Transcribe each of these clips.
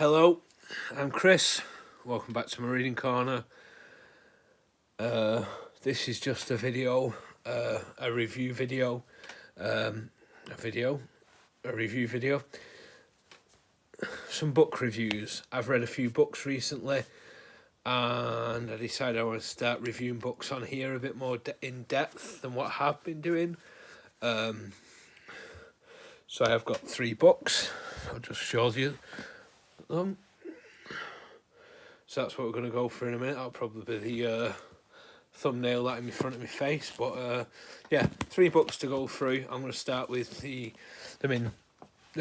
Hello, I'm Chris. Welcome back to my reading corner. This is just a video, a review video, a review video. Some book reviews. I've read a few books recently, and I decided I want to start reviewing books on here a bit more in depth than what I have been doing. So I have got 3 books. I'll just show you them. So that's what we're going to go for in a minute. That'll probably be the thumbnail that in front of my face. But yeah, 3 books to go through. I'm going to start with the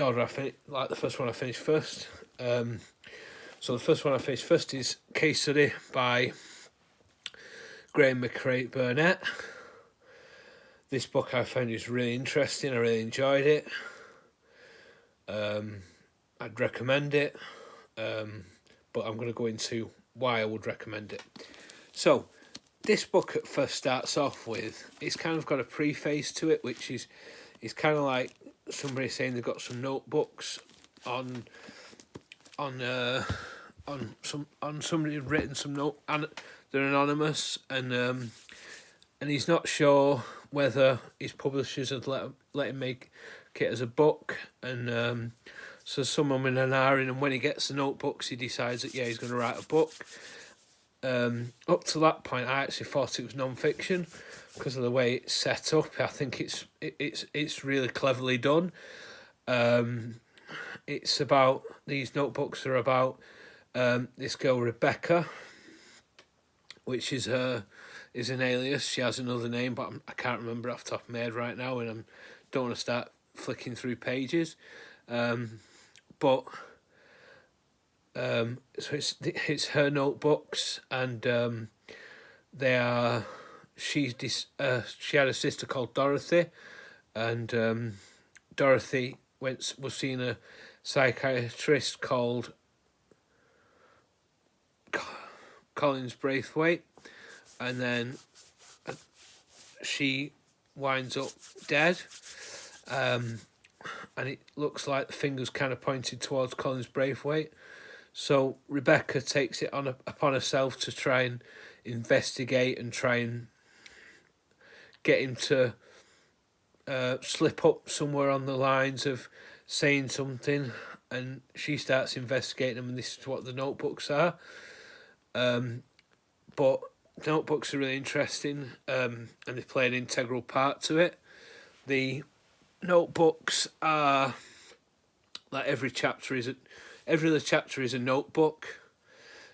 order I finished, like the first one I finished first. So the first one I finished first is Case Study by Graeme, Macrae, Burnet. This book I found is really interesting. I really enjoyed it. I'd recommend it. But I'm going to go into why I would recommend it. So, this book at first starts off with, it's kind of got a preface to it, which is kind of like somebody saying they've got some notebooks on somebody who'd written some note, and they're anonymous, and he's not sure whether his publishers had let him make it as a book, and so someone in an hour, and when he gets the notebooks, he decides that he's going to write a book. Up to that point, I actually thought it was non-fiction because of the way it's set up. I think it's really cleverly done. It's about, these notebooks are about this girl Rebecca, which is an alias. She has another name, but I can't remember off the top of my head right now, and I don't want to start flicking through pages. But so it's her notebooks, and they are. She had a sister called Dorothy, and Dorothy was seeing a psychiatrist called Collins Braithwaite, and then she winds up dead. And it looks like the finger's kind of pointed towards Collins Braithwaite. So Rebecca takes it upon herself to try and investigate and try and get him to slip up somewhere on the lines of saying something, and she starts investigating them, and this is what the notebooks are. But the notebooks are really interesting, and they play an integral part to it. The notebooks are like every other chapter is a notebook.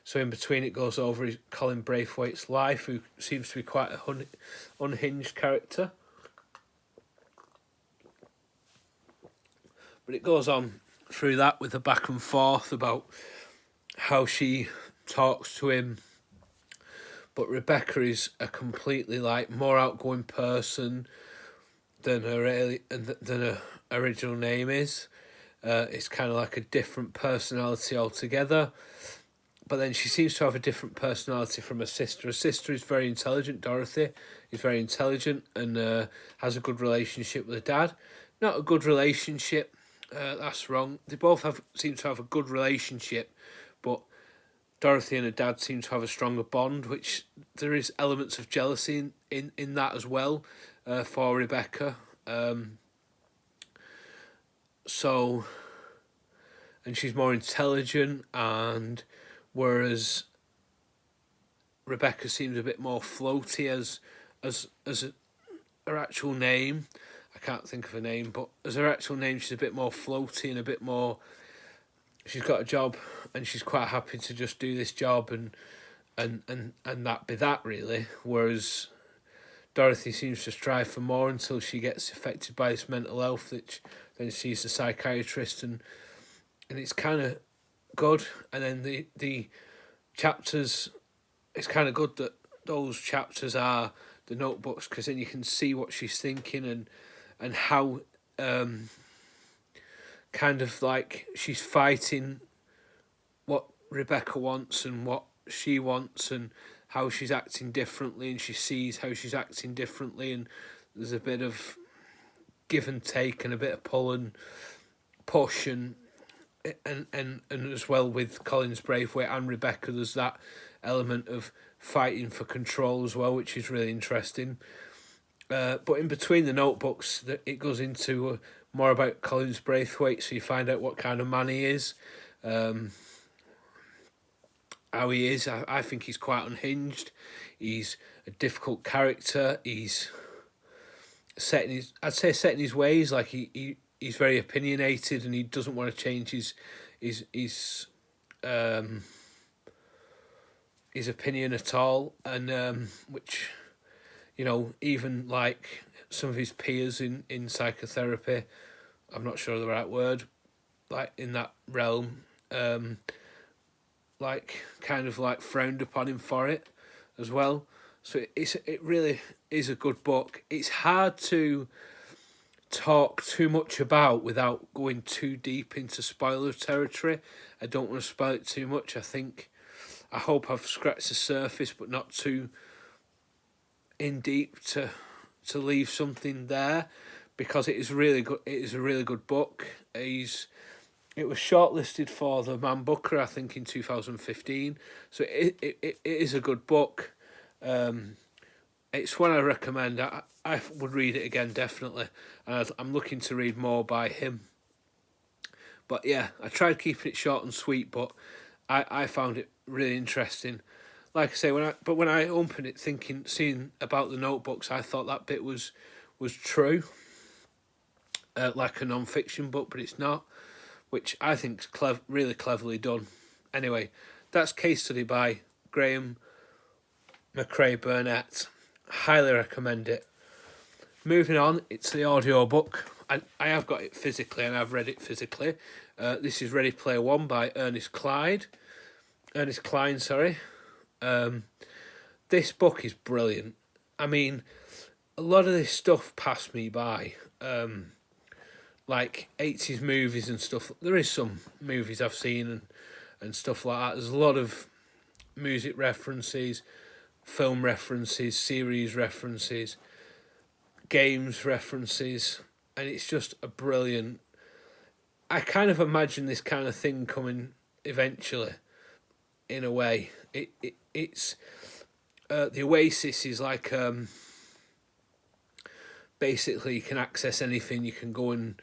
So in between it goes over Colin Braithwaite's life, who seems to be quite an unhinged character. But it goes on through that with a back and forth about how she talks to him. But Rebecca is a completely more outgoing person than her original name is. It's kind of like a different personality altogether. But then she seems to have a different personality from her sister. Her sister is very intelligent. Dorothy is very intelligent and has a good relationship with her dad. Not a good relationship. That's wrong. They both seem to have a good relationship, but Dorothy and her dad seem to have a stronger bond, which there is elements of jealousy in that as well. For Rebecca, and she's more intelligent, and whereas Rebecca seems a bit more floaty as her actual name. I can't think of her name, but as her actual name, she's a bit more floaty and a bit more. She's got a job, and she's quite happy to just do this job, and that be that really. Whereas Dorothy seems to strive for more until she gets affected by this mental health, which then sees the psychiatrist, and it's kind of good. And then the chapters, it's kind of good that those chapters are the notebooks, because then you can see what she's thinking and how kind of like she's fighting what Rebecca wants and what she wants, and how she's acting differently, and she sees how she's acting differently, and there's a bit of give and take and a bit of pull and push, and and as well with Colin's Braithwaite and Rebecca, there's that element of fighting for control as well, which is really interesting. But in between the notebooks, it goes into more about Colin's Braithwaite, so you find out what kind of man he is, how he is. I think he's quite unhinged. He's a difficult character. He's set in his ways. Like he's very opinionated, and he doesn't want to change his opinion at all. And which, even like some of his peers in psychotherapy, I'm not sure of the right word, like in that realm, like kind of like frowned upon him for it as well. So it really is a good book. It's hard to talk too much about without going too deep into spoiler territory. I don't want to spoil it too much. I hope I've scratched the surface, but not too in deep to leave something there, because it is really good. It is a really good book. It was shortlisted for the Man Booker, I think, in 2015. So it is a good book. It's one I recommend. I would read it again, definitely. And I'm looking to read more by him. But yeah, I tried keeping it short and sweet, but I found it really interesting. Like I say, when I opened it, seeing about the notebooks, I thought that bit was true, like a non-fiction book, but it's not, which I think is really cleverly done. Anyway, that's Case Study by Graeme, Macrae, Burnet. Highly recommend it. Moving on, it's the audio book. I have got it physically, and I've read it physically. This is Ready Player One by Ernest Cline, sorry. This book is brilliant. I mean, a lot of this stuff passed me by. Like 80s movies and stuff. There is some movies I've seen and stuff like that. There's a lot of music references, film references, series references, games references, and it's just a brilliant... I kind of imagine this kind of thing coming eventually, in a way. It's the Oasis is like basically you can access anything. You can go and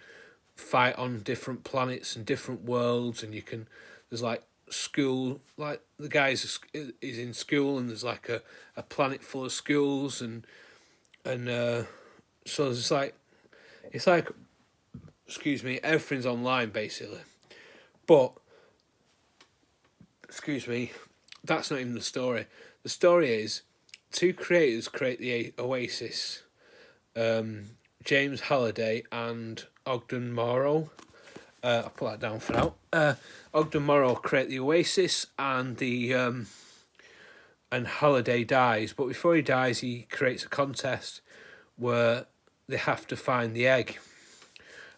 fight on different planets and different worlds, and there's like school, like the guy is in school, and there's like a planet full of schools, and so it's like excuse me, everything's online basically. But excuse me, that's not even the story. The story is two creators create the Oasis, James Halliday and Ogden Morrow. I'll put that down for now. Ogden Morrow create the Oasis, and and Halliday dies. But before he dies, he creates a contest where they have to find the egg,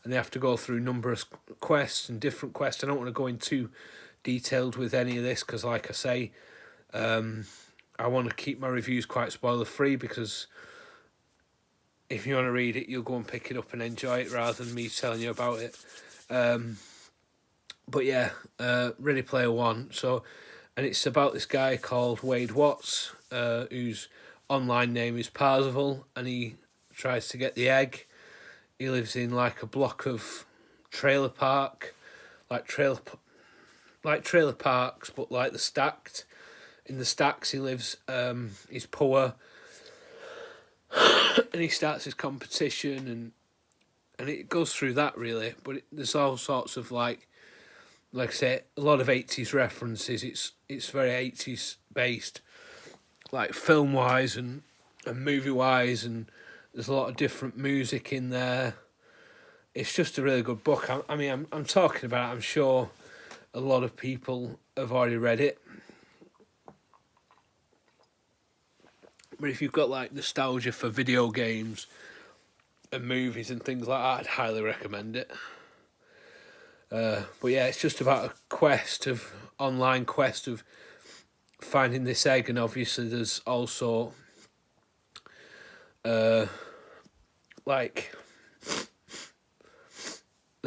and they have to go through numerous quests and different quests. I don't want to go into detailed with any of this because, like I say, I want to keep my reviews quite spoiler free, because if you want to read it, you'll go and pick it up and enjoy it rather than me telling you about it. But yeah, Ready Player One. So, and it's about this guy called Wade Watts, whose online name is Parzival, and he tries to get the egg. He lives in like a block of trailer park, like trailer parks, but like the stacked. In the stacks he lives, he's poor, and he starts his competition, and it goes through that really. But there's all sorts of like I say, a lot of 80s references. It's very 80s based, like film wise and movie wise, and there's a lot of different music in there. It's just a really good book. I'm talking about it. I'm sure a lot of people have already read it. But if you've got like nostalgia for video games and movies and things like that, I'd highly recommend it. But yeah, it's just about a online quest of finding this egg, and obviously there's also there's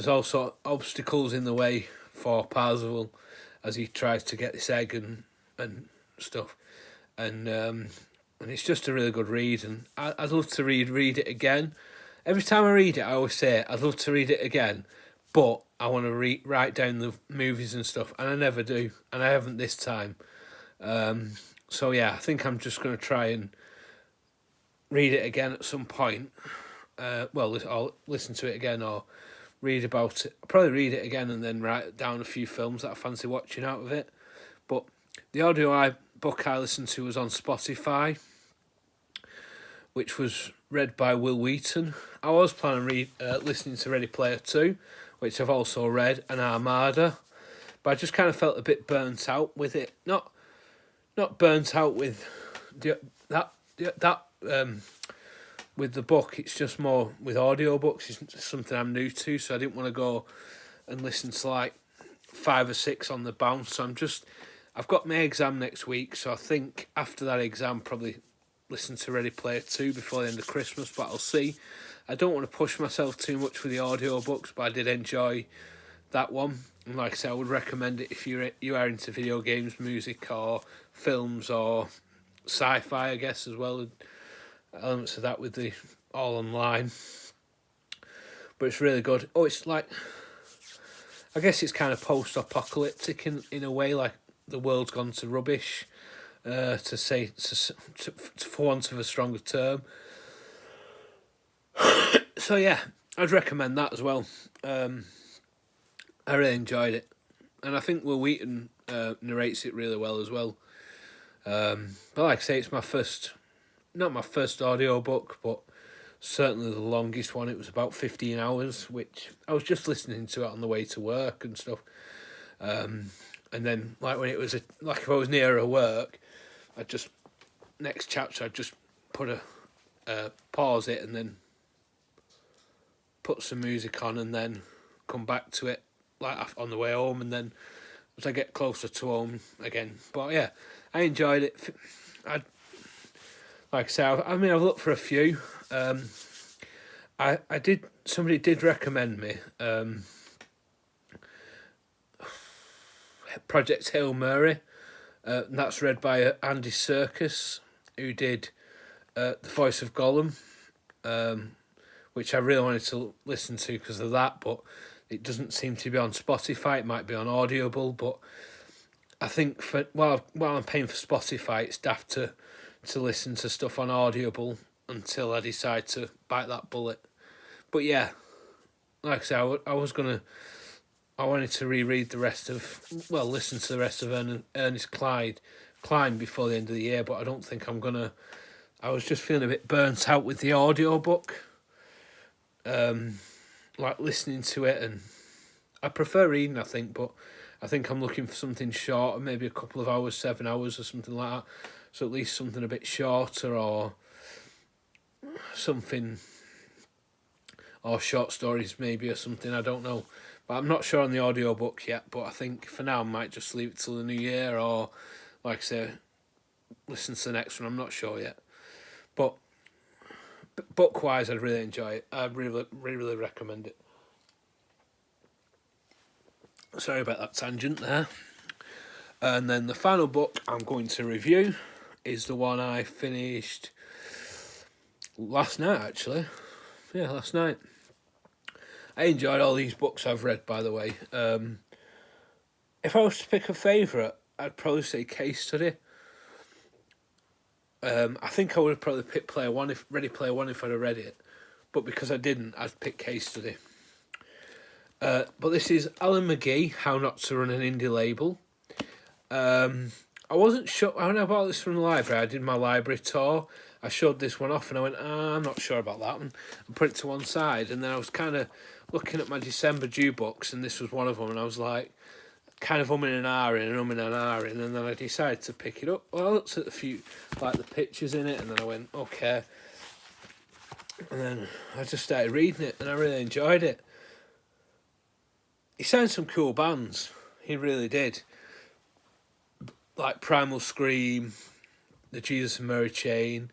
also obstacles in the way for Parzival as he tries to get this egg and stuff, and it's just a really good read, and I'd love to read it again. Every time I read it, I always say I'd love to read it again, but I want to write down the movies and stuff, and I never do, and I haven't this time. So yeah, I think I'm just going to try and read it again at some point. I'll listen to it again or read about it. I'll probably read it again and then write down a few films that I fancy watching out of it. But the book I listened to was on Spotify, which was read by Will Wheaton. I was planning listening to Ready Player 2, which I've also read, and Armada, but I just kind of felt a bit burnt out with it. Not burnt out with with the book. It's just more with audiobooks. It's something I'm new to, so I didn't want to go and listen to like 5 or 6 on the bounce. So I've got my exam next week, so I think after that exam probably listen to Ready Player 2 before the end of Christmas, but I'll see. I don't want to push myself too much with the audiobooks, but I did enjoy that one. And like I said, I would recommend it if you are into video games, music or films or sci-fi, I guess, as well. Elements of that with the all online. But it's really good. Oh, it's like, I guess it's kind of post-apocalyptic in a way, like the world's gone to rubbish, for want of a stronger term. So yeah, I'd recommend that as well. I really enjoyed it, and I think Will Wheaton narrates it really well as well. But like I say, it's not my first audiobook, but certainly the longest one. It was about 15 hours, which I was just listening to it on the way to work and stuff. And then, like when it was like if I was near work, next chapter I'd just put pause it and then put some music on and then come back to it like on the way home, and then as I get closer to home again. But yeah, I enjoyed it. Like I say, I've looked for a few. Somebody did recommend me Project Hail Mary. And that's read by Andy Serkis, who did the voice of Gollum, which I really wanted to listen to because of that, but it doesn't seem to be on Spotify. It might be on Audible, but I think while I'm paying for Spotify, it's daft to listen to stuff on Audible until I decide to bite that bullet. But yeah, like I say, I wanted to reread listen to the rest of Ernest Cline before the end of the year, but I don't think I'm gonna. I was just feeling a bit burnt out with the audiobook. Like listening to it, and I prefer reading, I think, but I think I'm looking for something shorter, maybe a couple of hours, 7 hours or something like that. So at least something a bit shorter or something, or short stories maybe or something, I don't know. But I'm not sure on the audiobook yet, but I think for now I might just leave it till the new year or, like I say, listen to the next one. I'm not sure yet. But book-wise, I'd really enjoy it. I'd really, really recommend it. Sorry about that tangent there. And then the final book I'm going to review is the one I finished last night, actually. Yeah, last night. I enjoyed all these books I've read, by the way. If I was to pick a favourite, I'd probably say Case Study. I think I would have probably picked Ready Player One if I'd have read it. But because I didn't, I'd pick Case Study. But this is Alan McGee, How Not to Run an Indie Label. I wasn't sure. I know about this from the library. I did my library tour. I showed this one off and I went, I'm not sure about that one. I put it to one side, and then I was kind of looking at my December due books, and this was one of them, and I was like, kind of umming and ahhing, and then I decided to pick it up. Well, I looked at a few, like the pictures in it, and then I went, okay. And then I just started reading it, and I really enjoyed it. He signed some cool bands. He really did. Like Primal Scream, the Jesus and Mary Chain,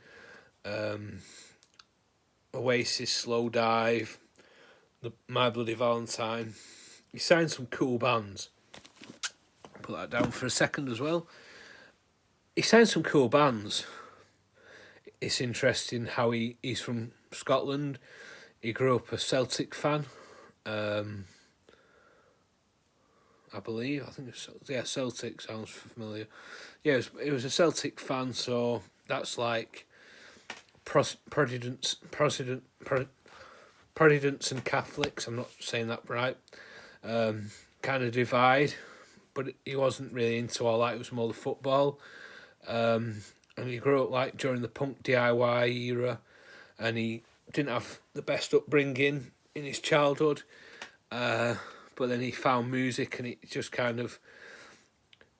Oasis, Slow Dive, the My Bloody Valentine. He signed some cool bands. put that down for a second as well. He signed some cool bands. It's interesting how he's from Scotland. He grew up a Celtic fan. I believe. I think it's, yeah, Celtic sounds familiar. Yeah, it was a Celtic fan, so that's like Protestants and Catholics. I'm not saying that right. Kind of divide, but he wasn't really into all that. It was more the football. And he grew up like during the punk DIY era, and he didn't have the best upbringing in his childhood. But then he found music, and it just kind of,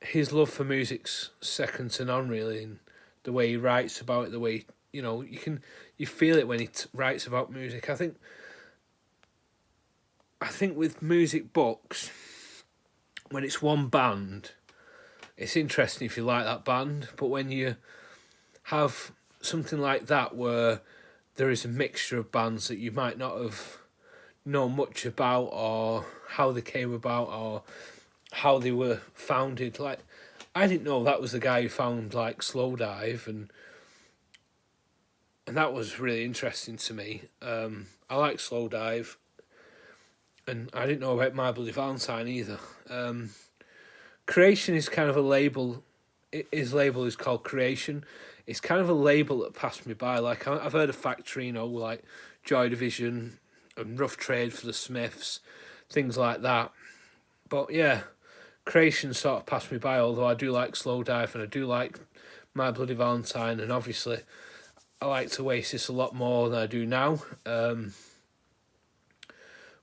his love for music's second to none, really. And the way he writes about it, the way, you feel it when he writes about music. I think with music books, when it's one band, it's interesting if you like that band. But when you have something like that where there is a mixture of bands that you might not have known much about, or how they came about, or how they were founded. Like, I didn't know that was the guy who found like Slowdive, and that was really interesting to me. I like Slowdive, and I didn't know about My Bloody Valentine either. Creation is kind of a label. His label is called Creation. It's kind of a label that passed me by. Like, I've heard of Factory, like Joy Division and Rough Trade for the Smiths, things like that. But yeah, Creation sort of passed me by, although I do like Slowdive and I do like My Bloody Valentine, and obviously I liked Oasis a lot more than I do now.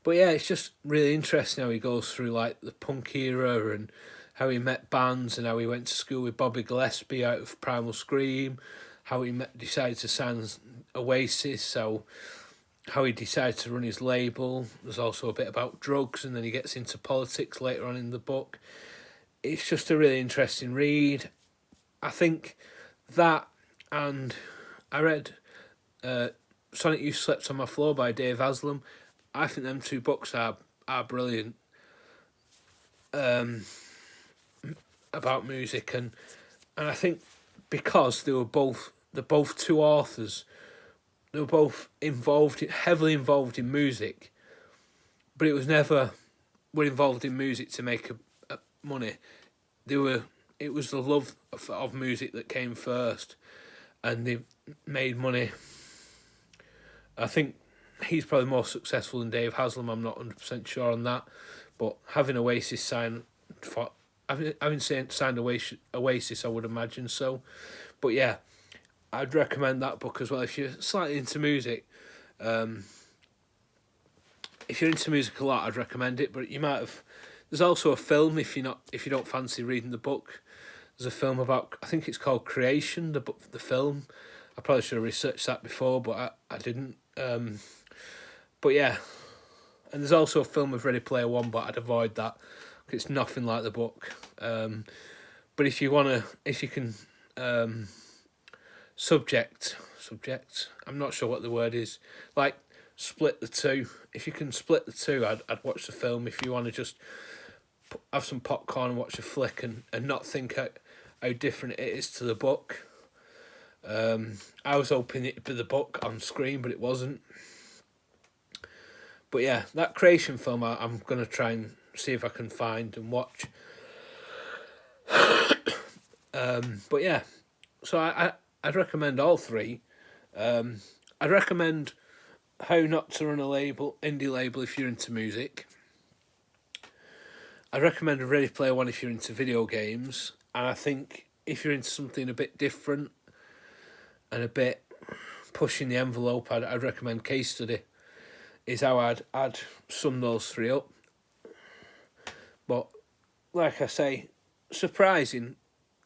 But yeah, it's just really interesting how he goes through like the punk era, and how he met bands, and how he went to school with Bobby Gillespie out of Primal Scream, how he decided to sign Oasis, so how he decided to run his label. There's also a bit about drugs, and then he gets into politics later on in the book. It's just a really interesting read. I think that, and I read Sonic Youth Slept on My Floor by Dave Aslam. I think them two books are brilliant about music, and I think because they're both two authors, they were both heavily involved in music, but it was never were involved in music to make money. It was the love of music that came first, and they made money. I think he's probably more successful than Dave Haslam. I'm not 100% sure on that, but having Oasis signed Oasis, I would imagine so. But yeah, I'd recommend that book as well if you're slightly into music. If you're into music a lot, I'd recommend it. But you might have. There's also a film if you don't fancy reading the book. There's a film about, I think it's called Creation. The film. I probably should have researched that before, but I didn't. But yeah, and there's also a film of Ready Player One, but I'd avoid that. It's nothing like the book. But if you can, subject. I'm not sure what the word is. Like, split the two. If you can split the two, I'd watch the film. If you want to just have some popcorn and watch a flick and not think how different it is to the book. I was hoping it'd be the book on screen, but it wasn't. But yeah, that Creation film, I'm going to try and see if I can find and watch. But yeah, so I'd recommend all three. I'd recommend How Not to Run a indie label if you're into music. I'd recommend Ready Player One if you're into video games. And I think if you're into something a bit different and a bit pushing the envelope, I'd recommend Case Study. Is how I'd sum those three up. But like I say, surprising.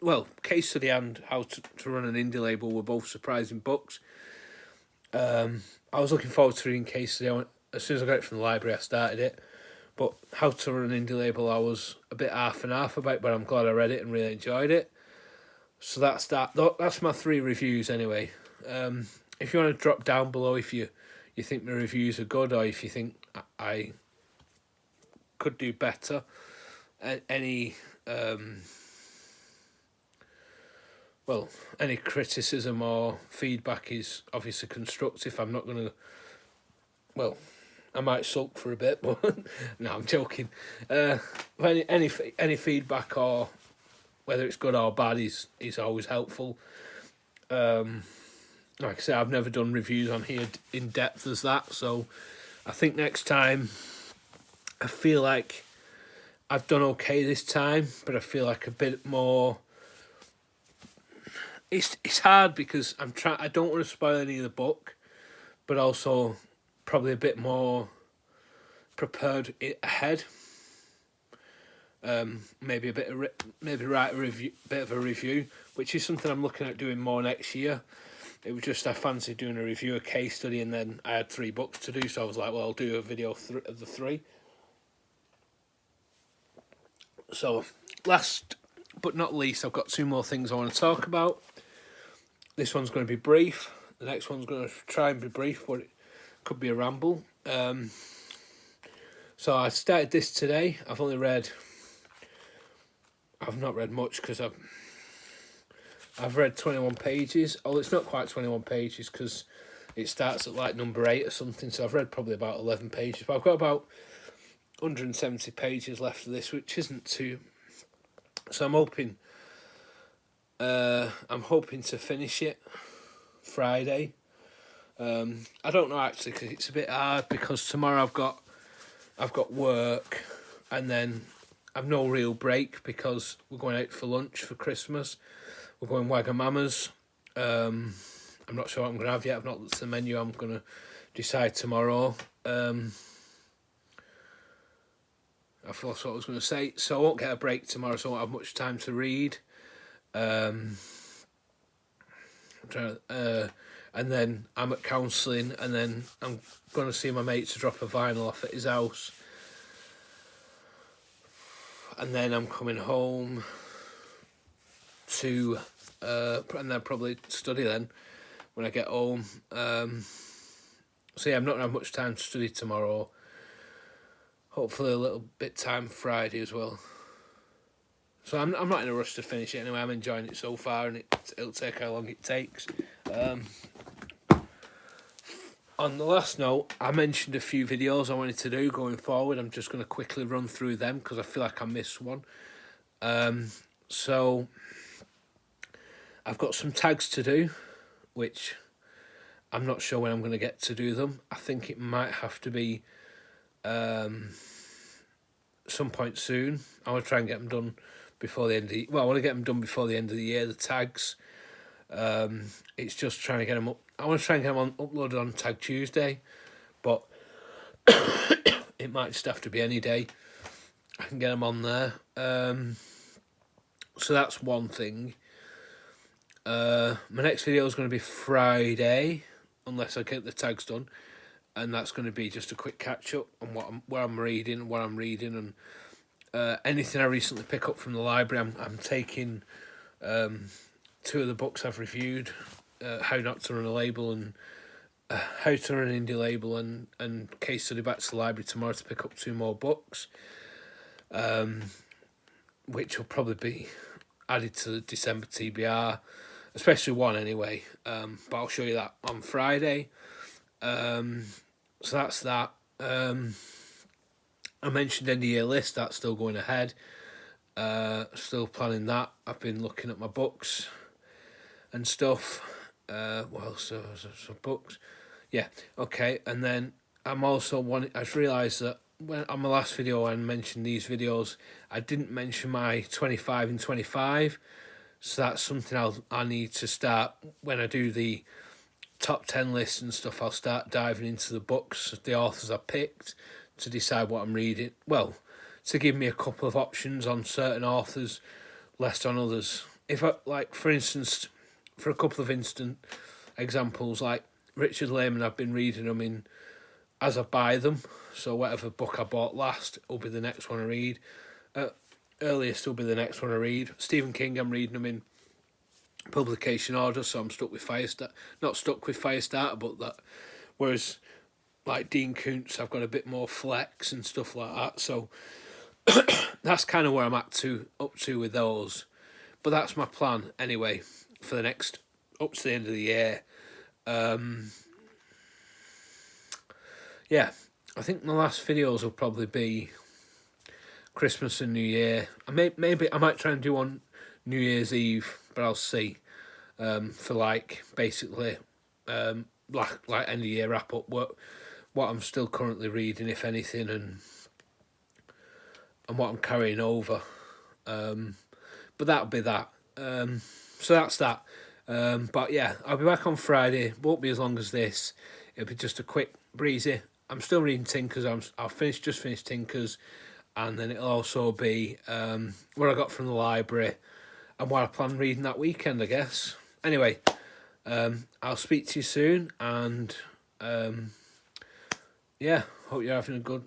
Well, Case Study and How to Run an Indie Label were both surprising books. I was looking forward to reading Case Study. As soon as I got it from the library, I started it. But How to Run an Indie Label, I was a bit half and half about, but I'm glad I read it and really enjoyed it. So that's that. That's my 3 reviews anyway. If you want to drop down below, if you think my reviews are good, or if you think I could do better, any well, any criticism or feedback is obviously constructive. I'm not going to, well, I might sulk for a bit, but no, I'm joking. Any feedback, or whether it's good or bad, is always helpful. Like I say, I've never done reviews on here in depth as that, so I think next time, I feel like I've done okay this time, but I feel like a bit more. It's hard because I don't want to spoil any of the book, but also probably a bit more prepared ahead. Maybe write a review, bit of a review, which is something I'm looking at doing more next year. It was just I fancied doing a review, a case study, and then I had 3 books to do, so I was like, well, I'll do a video of the 3. So, last but not least, I've got 2 more things I want to talk about. This one's going to be brief. The next one's going to try and be brief, but it could be a ramble. So I started this today. I've not read much because I've read 21 pages. Oh, it's not quite 21 pages because it starts at like number 8 or something. So I've read probably about 11 pages. But I've got about 170 pages left of this, which isn't too. So I'm hoping to finish it Friday. I don't know actually because it's a bit hard because tomorrow I've got work, and then I've no real break because we're going out for lunch for Christmas. We're going Wagamama's. I'm not sure what I'm going to have yet. I've not looked at the menu. I'm going to decide tomorrow. I forgot what I was going to say. So I won't get a break tomorrow, so I won't have much time to read. And then I'm at counselling, and then I'm going to see my mate to drop a vinyl off at his house. And then I'm coming home to, and then probably study then when I get home. So yeah, I'm not going to have much time to study tomorrow. Hopefully a little bit time Friday as well. So I'm not in a rush to finish it anyway. I'm enjoying it so far, and it'll take how long it takes. On the last note, I mentioned a few videos I wanted to do going forward. I'm just going to quickly run through them because I feel like I missed one. So I've got some tags to do, which I'm not sure when I'm going to get to do them. I think it might have to be some point soon. I want to try and get them done before the end of the... Well, I want to get them done before the end of the year, the tags. It's just trying to get them up. I want to try and get them uploaded on Tag Tuesday, but it might just have to be any day. I can get them on there. So that's one thing. My next video is going to be Friday, unless I get the tags done, and that's going to be just a quick catch up on what I'm reading, and anything I recently pick up from the library. I'm taking 2 of the books I've reviewed, How Not to Run a Label and How to Run an Indie Label, and case study back to the library tomorrow to pick up 2 more books, which will probably be added to the December TBR, especially one anyway, but I'll show you that on Friday. So that's that. I mentioned end of year list, that's still going ahead. Still planning that. I've been looking at my books and stuff. So books. Yeah, okay. And then I'm also I've realised that when on my last video I mentioned these videos, I didn't mention my 25 and 25. So that's something I need to start when I do the top 10 lists and stuff. I'll start diving into the books, the authors I picked, to decide what I'm reading. Well, to give me a couple of options on certain authors, less on others. If I, like, for instance, for a couple of examples, like Richard Lehman, I've been reading them in as I buy them. So whatever book I bought last will be the next one I read. Earliest will be the next one I read. Stephen King, I'm reading them in publication order, so I'm stuck with Firestarter. Not stuck with Firestarter, but that. Whereas, like Dean Koontz, I've got a bit more flex and stuff like that. So that's kind of where I'm up to with those. But that's my plan anyway for the next up to the end of the year. Yeah, I think my last videos will probably be Christmas and New Year. Maybe I might try and do on New Year's Eve, but I'll see. For like basically like end of year wrap up, what I'm still currently reading, if anything, and what I'm carrying over. But that'll be that. So that's that. But yeah, I'll be back on Friday. Won't be as long as this. It'll be just a quick breezy. I'm still reading Tinkers. I'll just finish Tinkers, and then it'll also be what I got from the library and what I plan reading that weekend, I guess. Anyway, I'll speak to you soon, and yeah, hope you're having a good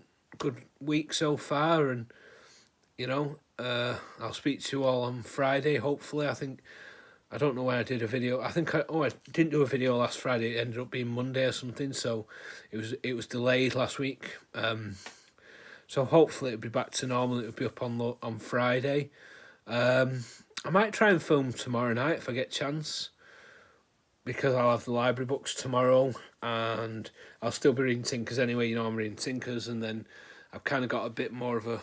week so far, and I'll speak to you all on Friday, hopefully. I don't know when I did a video. I didn't do a video last Friday. It ended up being Monday or something, so it was delayed last week. So hopefully it'll be back to normal. It'll be up on Friday. I might try and film tomorrow night if I get a chance, because I'll have the library books tomorrow, and I'll still be reading Tinkers anyway. I'm reading Tinkers, and then I've kind of got a bit more of a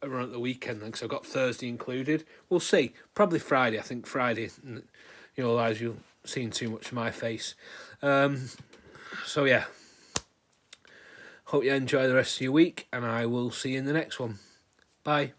run at the weekend then, because I've got Thursday included. We'll see. Probably Friday. I think Friday, otherwise you'll seeing too much of my face. So yeah, hope you enjoy the rest of your week, and I will see you in the next one. Bye.